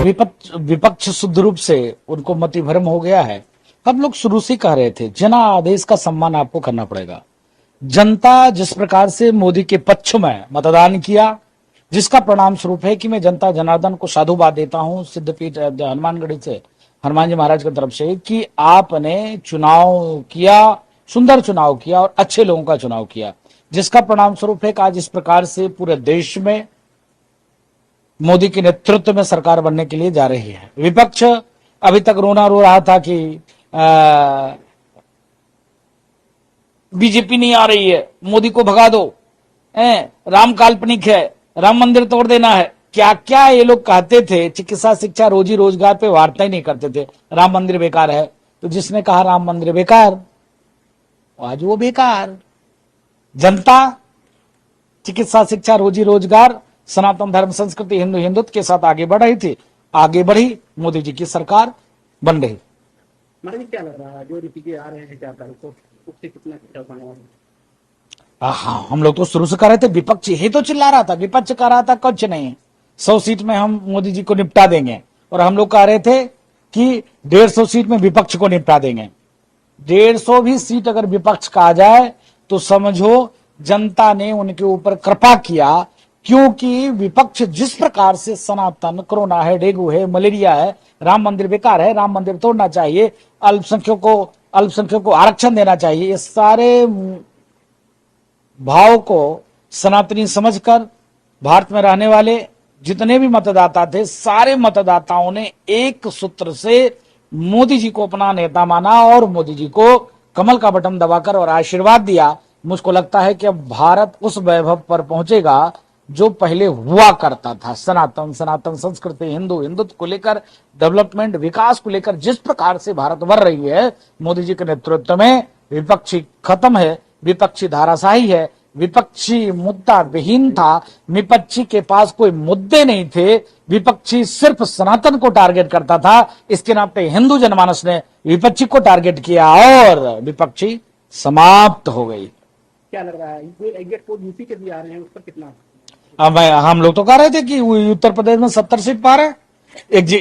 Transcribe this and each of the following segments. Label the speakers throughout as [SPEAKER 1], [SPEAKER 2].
[SPEAKER 1] विपक्ष शुद्ध रूप से उनको मतिभ्रम हो गया है। हम लोग शुरू से कह रहे थे जनादेश का सम्मान आपको करना पड़ेगा। जनता जिस प्रकार से मोदी के पक्ष में मतदान किया, जिसका परिणाम स्वरूप है कि मैं जनता जनार्दन को साधुवाद देता हूं सिद्धपीठ हनुमानगढ़ी से, हनुमान जी महाराज की तरफ से, कि आपने चुनाव किया, सुंदर चुनाव किया और अच्छे लोगों का चुनाव किया, जिसका परिणाम स्वरूप है कि आज इस प्रकार से पूरे देश में मोदी के नेतृत्व में सरकार बनने के लिए जा रही है। विपक्ष अभी तक रोना रो रहा था कि बीजेपी नहीं आ रही है, मोदी को भगा दो, राम काल्पनिक है, राम मंदिर तोड़ देना है, क्या क्या ये लोग कहते थे। चिकित्सा, शिक्षा, रोजी रोजगार पे वार्ता ही नहीं करते थे, राम मंदिर बेकार है। तो जिसने कहा राम मंदिर बेकार, आज वो बेकार। जनता चिकित्सा, शिक्षा, रोजी रोजगार, सनातन धर्म, संस्कृति, हिंदू हिंदुत्व के साथ आगे बढ़ रही थी, आगे बढ़ी, मोदी जी की सरकार बन रही।
[SPEAKER 2] क्या लग रहा है जो रीति आ रहे हैं 4 तारीख को, उससे कितना खर्चा होने वाला है?
[SPEAKER 1] हाँ, हम लोग तो शुरू से कह रहे थे, विपक्ष यही तो चिल्ला रहा था, विपक्ष कह रहा था कुछ नहीं, 100 सीट में हम मोदी जी को निपटा देंगे, और हम लोग कह रहे थे कि 150 सीट में विपक्ष को निपटा देंगे। 150 भी सीट अगर विपक्ष का आ जाए तो समझो जनता ने उनके ऊपर कृपा किया, क्योंकि विपक्ष जिस प्रकार से सनातन, कोरोना है, डेंगू है, मलेरिया है, राम मंदिर बेकार है, राम मंदिर तोड़ना चाहिए, अल्पसंख्यकों को आरक्षण देना चाहिए, ये सारे भाव को सनातनी समझकर भारत में रहने वाले जितने भी मतदाता थे, सारे मतदाताओं ने एक सूत्र से मोदी जी को अपना नेता माना और मोदी जी को कमल का बटन दबाकर और आशीर्वाद दिया। मुझको लगता है कि अब भारत उस वैभव पर पहुंचेगा जो पहले हुआ करता था। सनातन संस्कृति, हिंदू हिंदुत्व को लेकर, डेवलपमेंट, विकास को लेकर जिस प्रकार से भारत बढ़ रही है मोदी जी के नेतृत्व में, विपक्षी खत्म है, विपक्षी धाराशाही है, विपक्षी मुद्दा विहीन था, विपक्षी के पास कोई मुद्दे नहीं थे, विपक्षी सिर्फ सनातन को टारगेट करता था। इसके नाते हिंदू जनमानस ने विपक्षी को टारगेट किया और विपक्षी समाप्त हो गई।
[SPEAKER 2] क्या लग रहा है एग्जिट पोल यूपी के भी आ रहे हैं, उस पर कितना?
[SPEAKER 1] अब हम लोग तो कह रहे थे कि उत्तर प्रदेश में 70 सीट पा रहे,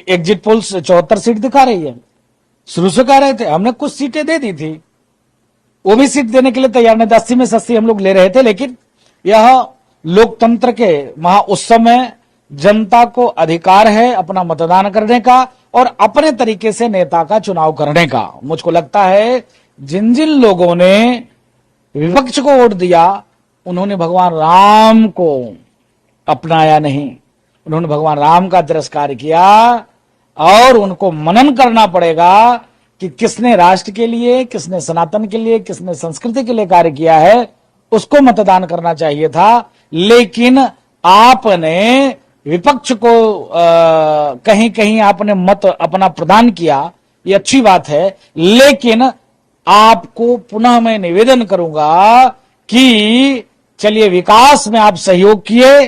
[SPEAKER 1] एग्जिट पोल 74 सीट दिखा रही है। शुरू से कह रहे थे, हमने कुछ सीटें दे दी थी, वो भी सीट देने के लिए तैयार नहीं, 80 में 80 हम लोग ले रहे थे, लेकिन यह लोकतंत्र के महा उत्सव में जनता को अधिकार है अपना मतदान करने का और अपने तरीके से नेता का चुनाव करने का। मुझको लगता है जिन जिन लोगों ने विपक्ष को वोट दिया उन्होंने भगवान राम को अपनाया नहीं, उन्होंने भगवान राम का तिरस्कार किया, और उनको मनन करना पड़ेगा कि किसने राष्ट्र के लिए, किसने सनातन के लिए, किसने संस्कृति के लिए कार्य किया है, उसको मतदान करना चाहिए था। लेकिन आपने विपक्ष को कहीं कहीं आपने मत अपना प्रदान किया, ये अच्छी बात है, लेकिन आपको पुनः मैं निवेदन करूंगा कि चलिए विकास में आप सहयोग किए,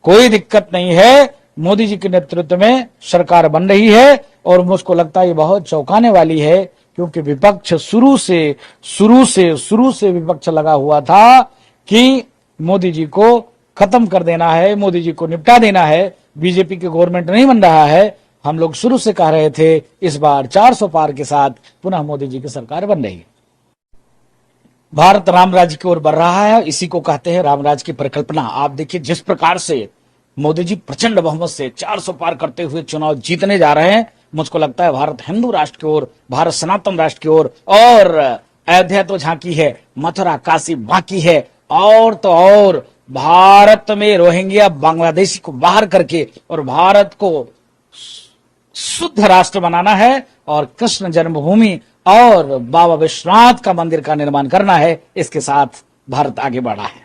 [SPEAKER 1] कोई दिक्कत नहीं है, मोदी जी के नेतृत्व में सरकार बन रही है, और मुझको लगता है ये बहुत चौंकाने वाली है, क्योंकि विपक्ष शुरू से विपक्ष लगा हुआ था कि मोदी जी को खत्म कर देना है, मोदी जी को निपटा देना है, बीजेपी की गवर्नमेंट नहीं बन रहा है। हम लोग शुरू से कह रहे थे इस बार 400 पार के साथ पुनः मोदी जी की सरकार बन रही है। भारत राम राज्य की ओर बढ़ रहा है, इसी को कहते हैं राम राज्य की परिकल्पना। आप देखिए जिस प्रकार से मोदी जी प्रचंड बहुमत से 400 पार करते हुए चुनाव जीतने जा रहे हैं, मुझको लगता है भारत हिंदू राष्ट्र की ओर, भारत सनातन राष्ट्र की ओर, और अयोध्या तो झांकी है, मथुरा काशी बाकी है, और तो और भारत में रोहिंग्या बांग्लादेशी को बाहर करके और भारत को शुद्ध राष्ट्र बनाना है, और कृष्ण जन्मभूमि और बाबा विश्वनाथ का मंदिर का निर्माण करना है। इसके साथ भारत आगे बढ़ा है।